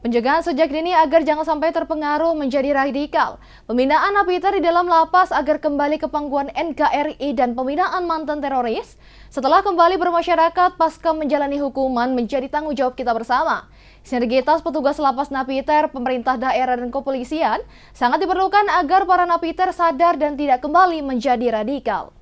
Pencegahan sejak dini agar jangan sampai terpengaruh menjadi radikal. Pembinaan napiter di dalam lapas agar kembali ke pangkuan NKRI dan pembinaan mantan teroris setelah kembali bermasyarakat pasca menjalani hukuman menjadi tanggung jawab kita bersama. Sinergitas petugas lapas napiter, pemerintah daerah dan kepolisian sangat diperlukan agar para napiter sadar dan tidak kembali menjadi radikal.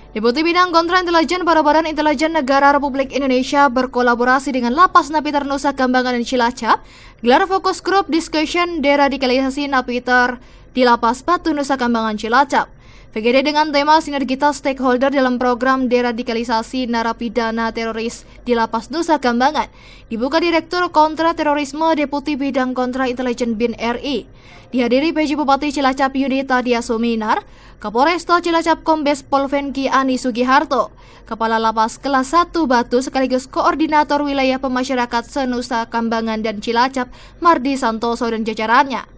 Deputi Bidang Kontra Intelijen pada Badan Intelijen Negara Republik Indonesia berkolaborasi dengan Lapas Napiter Nusa Kambangan dan Cilacap gelar fokus grup discussion deradikalisasi napiter di Lapas Batu Nusa Kambangan Cilacap. VGD dengan tema sinergitas stakeholder dalam program deradikalisasi narapidana teroris di Lapas Nusa Kambangan dibuka Direktur Kontra Terorisme Deputi Bidang Kontra Intelijen BIN RI. Dihadiri PJ Bupati Cilacap Yunita Dia Suminar, Kapolresta Cilacap Kombes Pol Venky Ani Sugiharto, Kepala Lapas Kelas 1 Batu sekaligus Koordinator Wilayah Pemasyarakat se-Nusa Kambangan dan Cilacap Mardi Santoso dan jajarannya,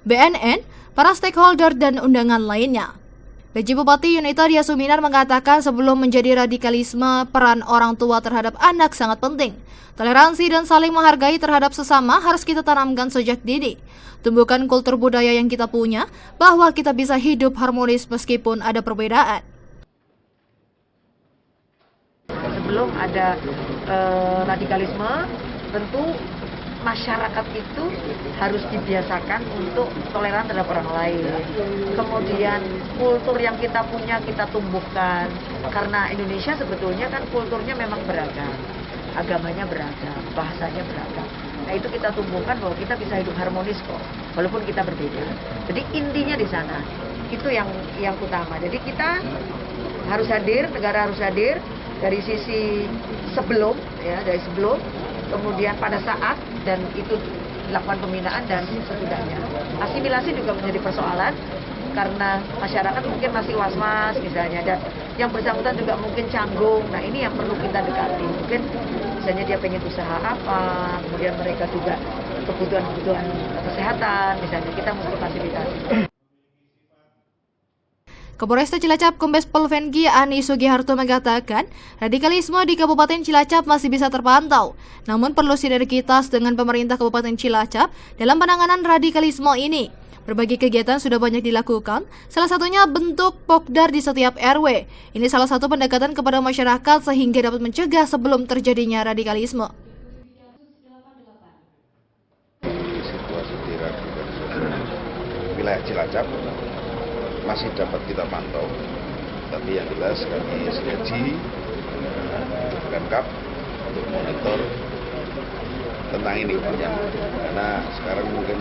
BNN, para stakeholder dan undangan lainnya. PJ Bupati Yunita Dia Suminar mengatakan sebelum menjadi radikalisme, peran orang tua terhadap anak sangat penting. Toleransi dan saling menghargai terhadap sesama harus kita tanamkan sejak dini. Tumbuhkan kultur budaya yang kita punya, bahwa kita bisa hidup harmonis meskipun ada perbedaan. Sebelum ada radikalisme, tentu masyarakat itu harus dibiasakan untuk toleran terhadap orang lain. Kemudian kultur yang kita punya kita tumbuhkan. Karena Indonesia sebetulnya kan kulturnya memang beragam. Agamanya beragam, bahasanya beragam. Nah itu kita tumbuhkan bahwa kita bisa hidup harmonis kok, walaupun kita berbeda. Jadi intinya di sana, itu yang utama. Jadi kita harus hadir, negara harus hadir dari sisi sebelum, ya dari sebelum, kemudian pada saat, dan itu dilakukan pembinaan dan sesudahnya. Asimilasi juga menjadi persoalan karena masyarakat mungkin masih was-was misalnya, dan yang bersangkutan juga mungkin canggung. Nah ini yang perlu kita dekati. Mungkin misalnya dia pengen usaha apa, kemudian mereka juga kebutuhan kesehatan, misalnya kita mesti fasilitasi. Kapolresta Cilacap Kombes Pol Venky Ani Sugiharto mengatakan, radikalisme di Kabupaten Cilacap masih bisa terpantau, namun perlu sinergitas dengan pemerintah Kabupaten Cilacap dalam penanganan radikalisme ini. Berbagai kegiatan sudah banyak dilakukan, salah satunya bentuk Pokdar di setiap RW. Ini salah satu pendekatan kepada masyarakat sehingga dapat mencegah sebelum terjadinya radikalisme. Situasi di radikalisme wilayah Cilacap masih dapat kita pantau, tapi yang jelas kami sinergi Pemkab untuk monitor tentang ini karena sekarang mungkin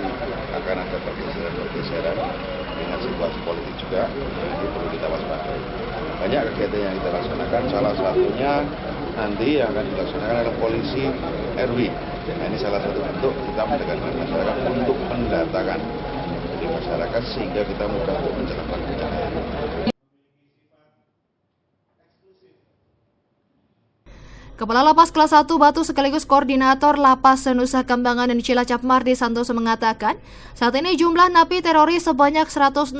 akan ada pergeseran dengan situasi politik juga, ini perlu kita waspadai. Banyak kegiatan yang kita laksanakan, salah satunya nanti yang akan dilaksanakan oleh polisi RW. Nah, ini salah satu bentuk kita mendekatkan masyarakat untuk mendatakan di masyarakat sehingga kita mudah untuk mencelakkan bencana. Kepala Lapas Kelas 1 Batu sekaligus Koordinator Lapas Nusa Kambangan dan Cilacap Mardi Santoso mengatakan, saat ini jumlah napi teroris sebanyak 168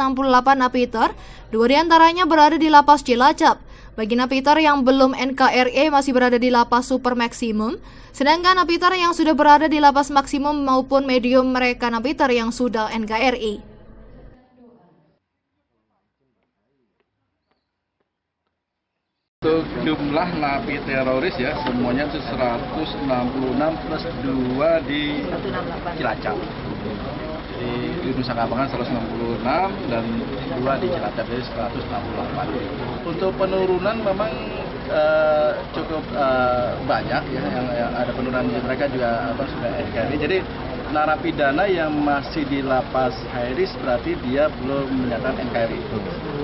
napiter, 2 diantaranya berada di Lapas Cilacap. Bagi napiter yang belum NKRI masih berada di Lapas Super Maksimum, sedangkan napiter yang sudah berada di Lapas Maksimum maupun Medium mereka napiter yang sudah NKRI. Untuk jumlah napi teroris ya semuanya itu 166 plus 2 di Cilacap. Jadi di Nusa Kambangan 166 dan 2 di Cilacap, jadi 168. Untuk penurunan memang cukup banyak ya, yang ada penurunan, mereka juga sudah NKRI. Jadi narapidana yang masih di Lapas Hairis berarti dia belum menyatakan NKRI.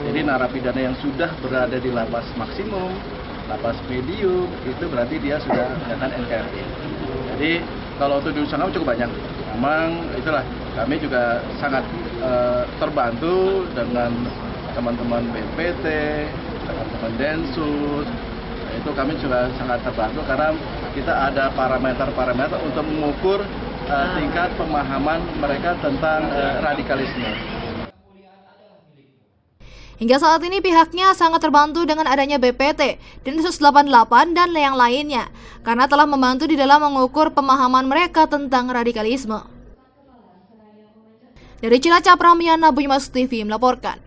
Jadi narapidana yang sudah berada di Lapas Maksimum, Lapas Medium, itu berarti dia sudah menyatakan NKRI. Jadi kalau untuk di Nusa Kambangan cukup banyak. Memang itulah kami juga sangat terbantu dengan teman-teman BNPT, teman-teman Densus. Itu kami juga sangat terbantu karena kita ada parameter-parameter untuk mengukur tingkat pemahaman mereka tentang radikalisme. Hingga saat ini pihaknya sangat terbantu dengan adanya BPT, Densus 88 dan yang lainnya, karena telah membantu di dalam mengukur pemahaman mereka tentang radikalisme. Dari Cilacap, Ramiana Budimas TV melaporkan.